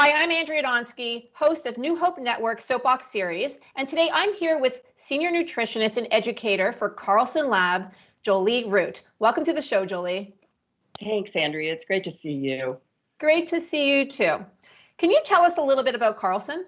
Hi, I'm Andrea Donsky, host of New Hope Network Soapbox Series, and today I'm here with senior nutritionist and educator for Carlson Lab, Jolie Root. Welcome to the show, Jolie. Thanks, Andrea. It's great to see you. Great to see you too. Can you tell us a little bit about Carlson?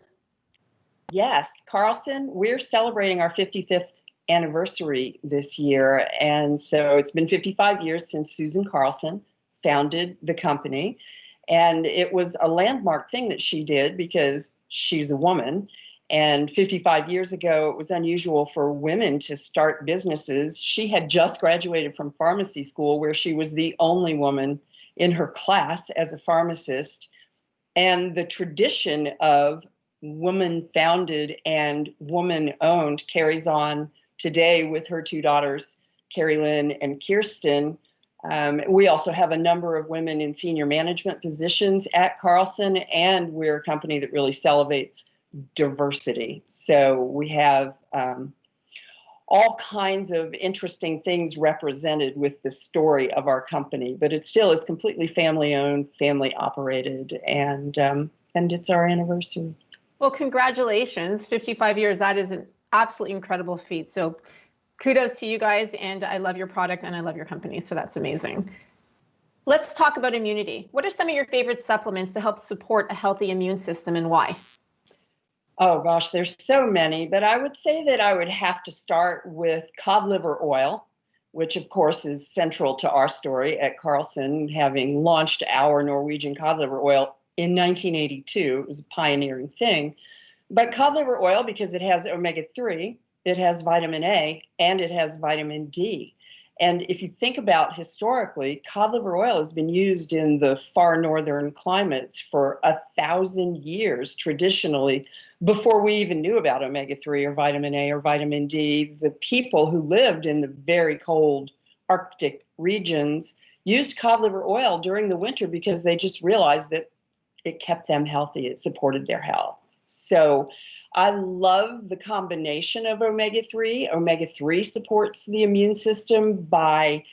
Yes, Carlson, we're celebrating our 55th anniversary this year, and so it's been 55 years since Susan Carlson founded the company. And it was a landmark thing that she did because she's a woman. And 55 years ago, it was unusual for women to start businesses. She had just graduated from pharmacy school, where she was the only woman in her class as a pharmacist. And the tradition of woman-founded and woman-owned carries on today with her two daughters, Carrie Lynn and Kirsten. We also have a number of women in senior management positions at Carlson, and we're a company that really celebrates diversity. So we have all kinds of interesting things represented with the story of our company, but it still is completely family-owned, family-operated, and it's our anniversary. Well, congratulations, 55 years. That is an absolutely incredible feat. So kudos to you guys, and I love your product and I love your company, so that's amazing. Let's talk about immunity. What are some of your favorite supplements to help support a healthy immune system, and why? Oh gosh, there's so many, but I would say that I would have to start with cod liver oil, which of course is central to our story at Carlson, having launched our Norwegian cod liver oil in 1982. It was a pioneering thing. But cod liver oil, because it has omega-3, it has vitamin A, and it has vitamin D. And if you think about historically, cod liver oil has been used in the far northern climates for 1,000 years traditionally, before we even knew about omega-3 or vitamin A or vitamin D. The people who lived in the very cold Arctic regions used cod liver oil during the winter because they just realized that it kept them healthy. It supported their health. So I love the combination of omega-3. Omega-3 supports the immune system by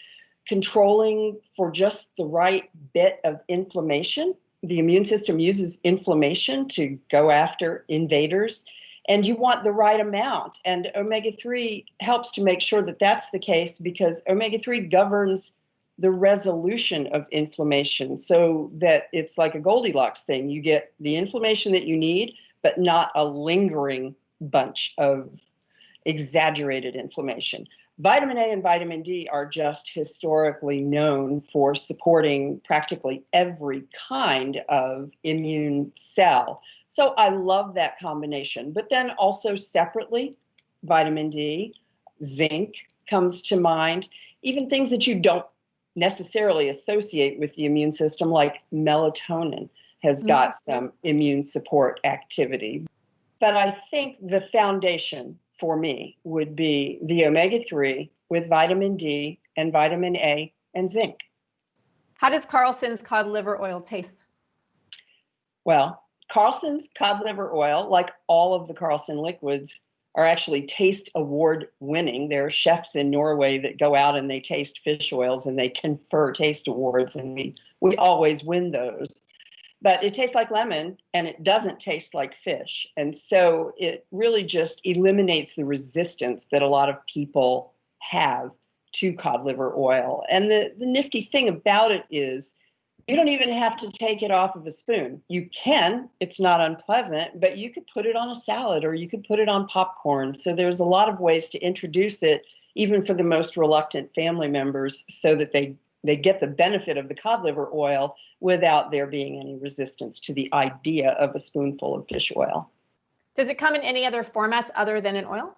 controlling for just the right bit of inflammation. The immune system uses inflammation to go after invaders, and you want the right amount. And omega-3 helps to make sure that that's the case, because omega-3 governs the resolution of inflammation, so that it's like a Goldilocks thing. You get the inflammation that you need, but not a lingering bunch of exaggerated inflammation. Vitamin A and vitamin D are just historically known for supporting practically every kind of immune cell. So I love that combination. But then also separately, vitamin D, zinc comes to mind, even things that you don't necessarily associate with the immune system, like melatonin has got some immune support activity. But I think the foundation for me would be the omega-3 with vitamin D and vitamin A and zinc. How does Carlson's cod liver oil taste? Well, Carlson's cod liver oil, like all of the Carlson liquids, are actually taste award winning. There are chefs in Norway that go out and they taste fish oils and they confer taste awards, and we always win those. But it tastes like lemon and it doesn't taste like fish. And so it really just eliminates the resistance that a lot of people have to cod liver oil. And the nifty thing about it is you don't even have to take it off of a spoon. You can, it's not unpleasant, but you could put it on a salad or you could put it on popcorn. So there's a lot of ways to introduce it, even for the most reluctant family members, so that they get the benefit of the cod liver oil without there being any resistance to the idea of a spoonful of fish oil. Does it come in any other formats other than in oil?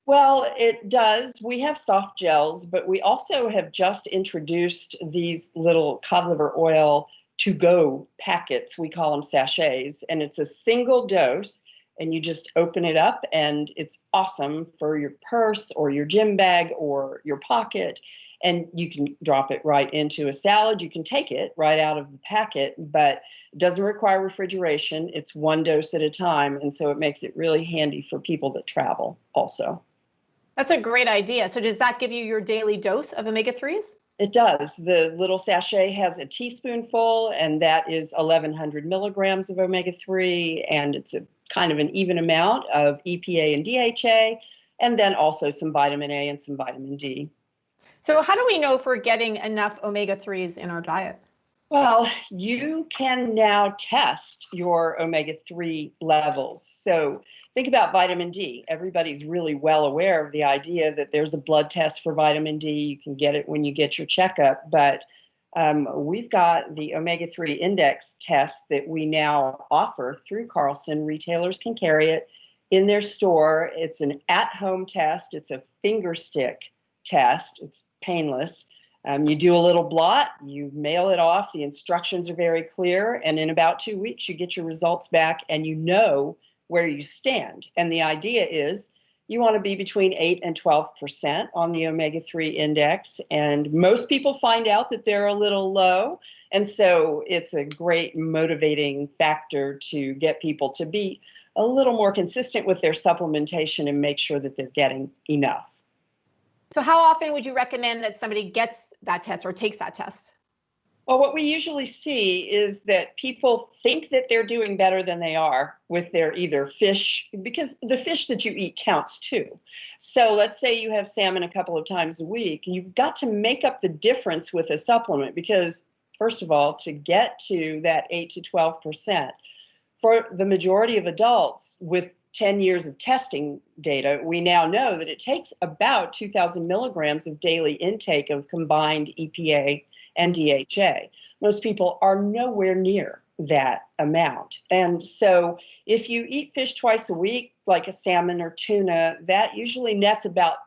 Well, it does. We have soft gels, but we also have just introduced these little cod liver oil to-go packets. We call them sachets, and it's a single dose, and you just open it up, and it's awesome for your purse or your gym bag or your pocket. And you can drop it right into a salad. You can take it right out of the packet, but it doesn't require refrigeration. It's one dose at a time, and so it makes it really handy for people that travel also. That's a great idea. So does that give you your daily dose of omega-3s? It does. The little sachet has a teaspoonful, and that is 1,100 milligrams of omega-3, and it's a kind of an even amount of EPA and DHA, and then also some vitamin A and some vitamin D. So how do we know if we're getting enough omega-3s in our diet? Well, you can now test your omega-3 levels. So think about vitamin D. Everybody's really well aware of the idea that there's a blood test for vitamin D. You can get it when you get your checkup. But we've got the omega-3 index test that we now offer through Carlson. Retailers can carry it in their store. It's an at-home test. It's a finger stick test. It's painless. You do a little blot, you mail it off, the instructions are very clear, and in about 2 weeks you get your results back and you know where you stand. And the idea is you want to be between 8 and 12% on the omega-3 index, and most people find out that they're a little low, and so it's a great motivating factor to get people to be a little more consistent with their supplementation and make sure that they're getting enough. So how often would you recommend that somebody gets that test or takes that test? Well, what we usually see is that people think that they're doing better than they are with their either fish, because the fish that you eat counts too. So let's say you have salmon a couple of times a week. You've got to make up the difference with a supplement because, first of all, to get to that 8 to 12%, for the majority of adults with 10 years of testing data, we now know that it takes about 2,000 milligrams of daily intake of combined EPA and DHA. Most people are nowhere near that amount. And so if you eat fish twice a week, like a salmon or tuna, that usually nets about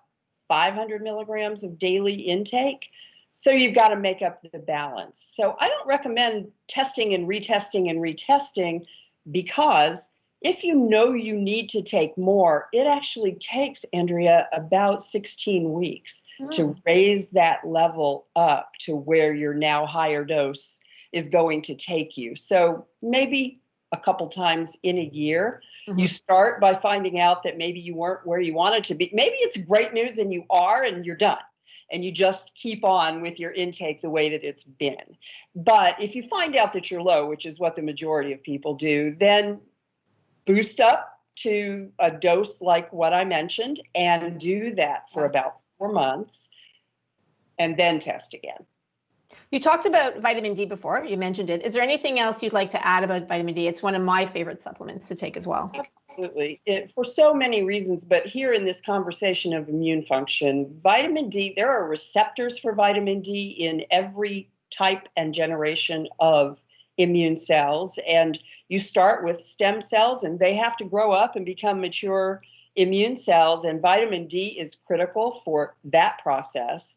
500 milligrams of daily intake. So you've got to make up the balance. So I don't recommend testing and retesting because if you know you need to take more, it actually takes, Andrea, about 16 weeks to raise that level up to where your now higher dose is going to take you. So maybe a couple times in a year, you start by finding out that maybe you weren't where you wanted to be. Maybe it's great news and you are and you're done. And you just keep on with your intake the way that it's been. But if you find out that you're low, which is what the majority of people do, then boost up to a dose like what I mentioned and do that for about 4 months and then test again. You talked about vitamin D before. You mentioned it. Is there anything else you'd like to add about vitamin D? It's one of my favorite supplements to take as well. Absolutely. For so many reasons, but here in this conversation of immune function, vitamin D, there are receptors for vitamin D in every type and generation of immune cells, and you start with stem cells and they have to grow up and become mature immune cells, and vitamin D is critical for that process.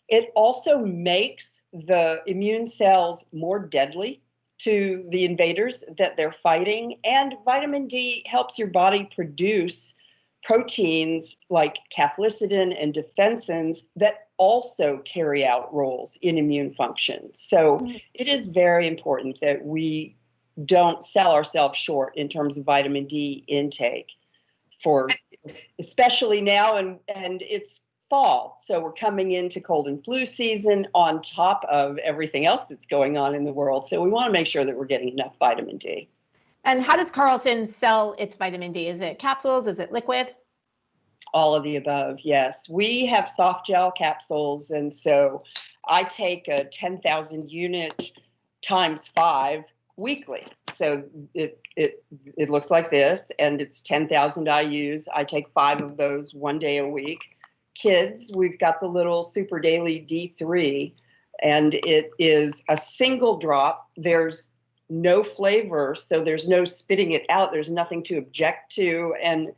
It also makes the immune cells more deadly to the invaders that they're fighting, and vitamin D helps your body produce proteins like cathelicidin and defensins that also carry out roles in immune function. So it is very important that we don't sell ourselves short in terms of vitamin D intake, for especially now, and it's fall. So we're coming into cold and flu season on top of everything else that's going on in the world. So we want to make sure that we're getting enough vitamin D. And how does Carlson sell its vitamin D? Is it capsules? Is it liquid? All of the above, yes. We have soft gel capsules, and so I take a 10,000 unit times 5 weekly. So it looks like this, and it's 10,000 IUs. I take 5 of those 1 day a week. Kids, we've got the little Super Daily D3, and it is a single drop. There's no flavor, so there's no spitting it out. There's nothing to object to, and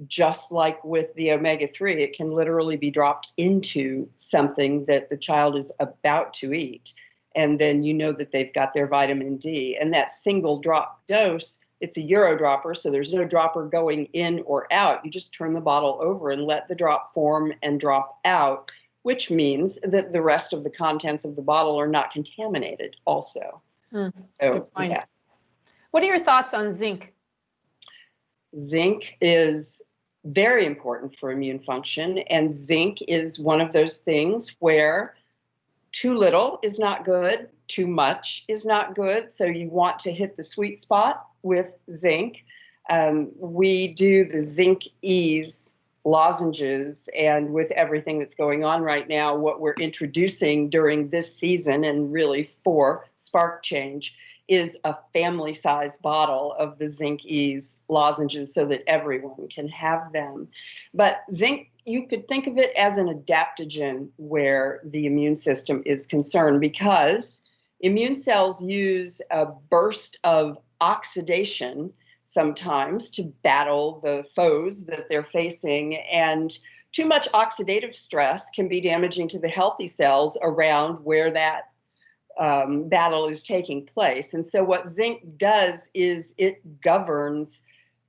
just like with the omega-3, it can literally be dropped into something that the child is about to eat. And then you know that they've got their vitamin D. And that single drop dose, it's a Euro dropper, so there's no dropper going in or out. You just turn the bottle over and let the drop form and drop out, which means that the rest of the contents of the bottle are not contaminated also. So, yes. What are your thoughts on zinc? Zinc is very important for immune function, and zinc is one of those things where Too little is not good. Too much is not good. So you want to hit the sweet spot with zinc. We do the Zinc Ease lozenges, and with everything that's going on right now, what we're introducing during this season and really for Spark Change is a family size bottle of the Zinc Ease lozenges so that everyone can have them. But zinc, you could think of it as an adaptogen where the immune system is concerned, because immune cells use a burst of oxidation sometimes to battle the foes that they're facing. And too much oxidative stress can be damaging to the healthy cells around where that battle is taking place. And so what zinc does is it governs,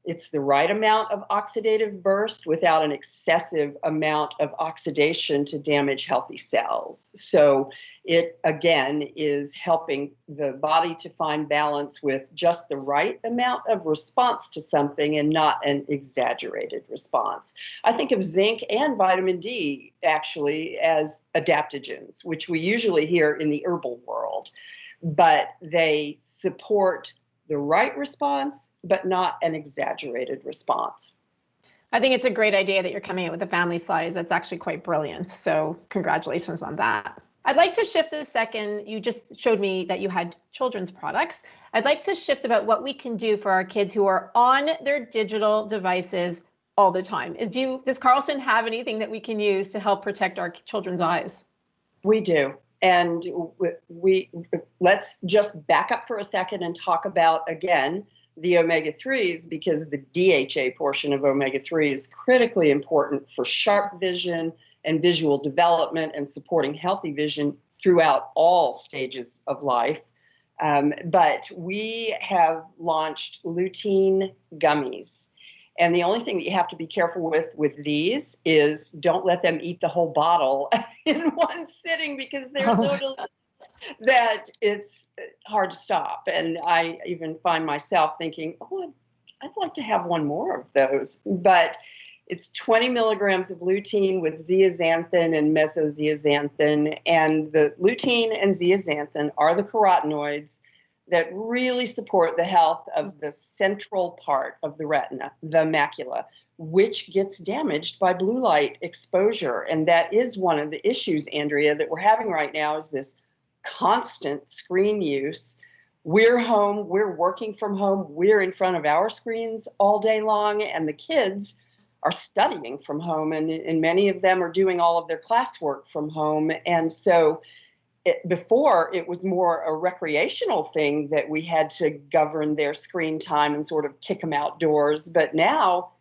it's the right amount of oxidative burst without an excessive amount of oxidation to damage healthy cells. So it, again, is helping the body to find balance with just the right amount of response to something and not an exaggerated response. I think of zinc and vitamin D actually as adaptogens, which we usually hear in the herbal world, but they support the right response, but not an exaggerated response. I think it's a great idea that you're coming in with a family size. That's actually quite brilliant. So congratulations on that. I'd like to shift a second. You just showed me that you had children's products. I'd like to shift about what we can do for our kids who are on their digital devices all the time. Does Carlson have anything that we can use to help protect our children's eyes? We do. And let's just back up for a second and talk about, again, the omega-3s, because the DHA portion of omega-3 is critically important for sharp vision and visual development and supporting healthy vision throughout all stages of life. But we have launched LUTEIN gummies. And the only thing that you have to be careful with these is don't let them eat the whole bottle in one sitting, because they're so delicious that it's hard to stop. And I even find myself thinking, oh, I'd like to have one more of those. But it's 20 milligrams of lutein with zeaxanthin and mesozeaxanthin. And the lutein and zeaxanthin are the carotenoids that really support the health of the central part of the retina, the macula, which gets damaged by blue light exposure. And that is one of the issues, Andrea, that we're having right now, is this constant screen use. We're home, we're working from home, we're in front of our screens all day long, and the kids are studying from home, and many of them are doing all of their classwork from home. And so before, it was more a recreational thing that we had to govern their screen time and sort of kick them outdoors. But now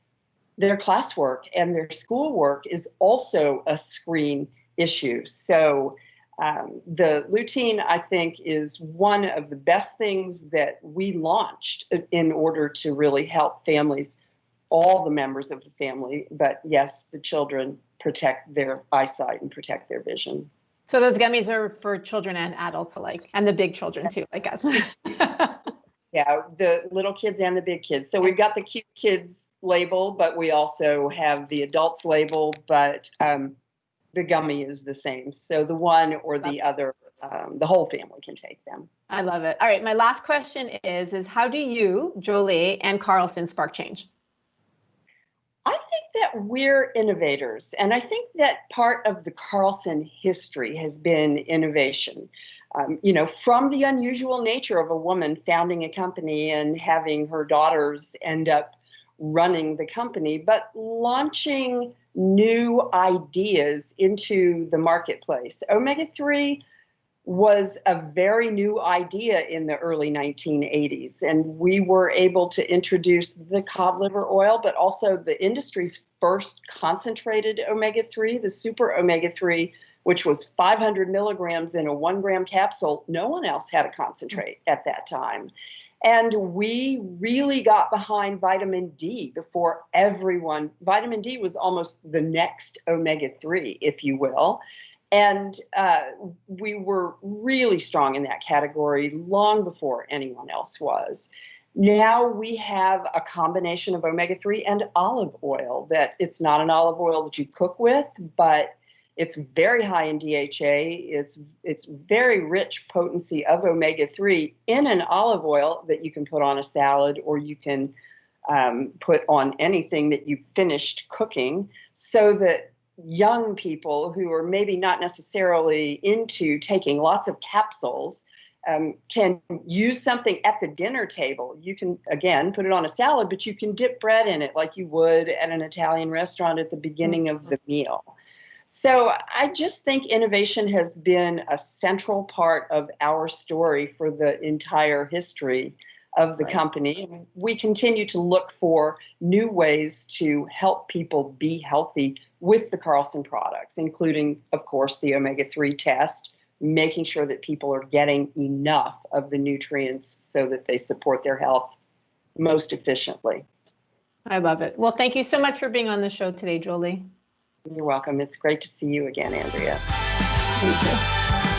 their classwork and their schoolwork is also a screen issue. So the lutein, I think, is one of the best things that we launched in order to really help families, all the members of the family, but yes, the children, protect their eyesight and protect their vision. So those gummies are for children and adults alike, and the big children too, I guess. Yeah, the little kids and the big kids. So we've got the cute kids label, but we also have the adults label, but the gummy is the same. So the one or the other, the whole family can take them. I love it. All right, my last question is how do you, Jolie, and Carlson spark change? I think that we're innovators, and I think that part of the Carlson history has been innovation. From the unusual nature of a woman founding a company and having her daughters end up running the company, but launching new ideas into the marketplace. Omega-3 was a very new idea in the early 1980s, and we were able to introduce the cod liver oil, but also the industry's first concentrated omega-3, the super omega-3, which was 500 milligrams in a 1 gram capsule. No one else had a concentrate at that time. And we really got behind vitamin D before everyone. Vitamin D was almost the next omega-3, if you will. And we were really strong in that category long before anyone else was. Now we have a combination of omega-3 and olive oil, that it's not an olive oil that you cook with, but It's very high in DHA. It's very rich potency of omega-3 in an olive oil that you can put on a salad, or you can put on anything that you've finished cooking, so that young people who are maybe not necessarily into taking lots of capsules can use something at the dinner table. You can, again, put it on a salad, but you can dip bread in it like you would at an Italian restaurant at the beginning of the meal. So I just think innovation has been a central part of our story for the entire history of the company. We continue to look for new ways to help people be healthy with the Carlson products, including, of course, the omega-3 test, making sure that people are getting enough of the nutrients so that they support their health most efficiently. I love it. Well, thank you so much for being on the show today, Jolie. You're welcome. It's great to see you again, Andrea. You too.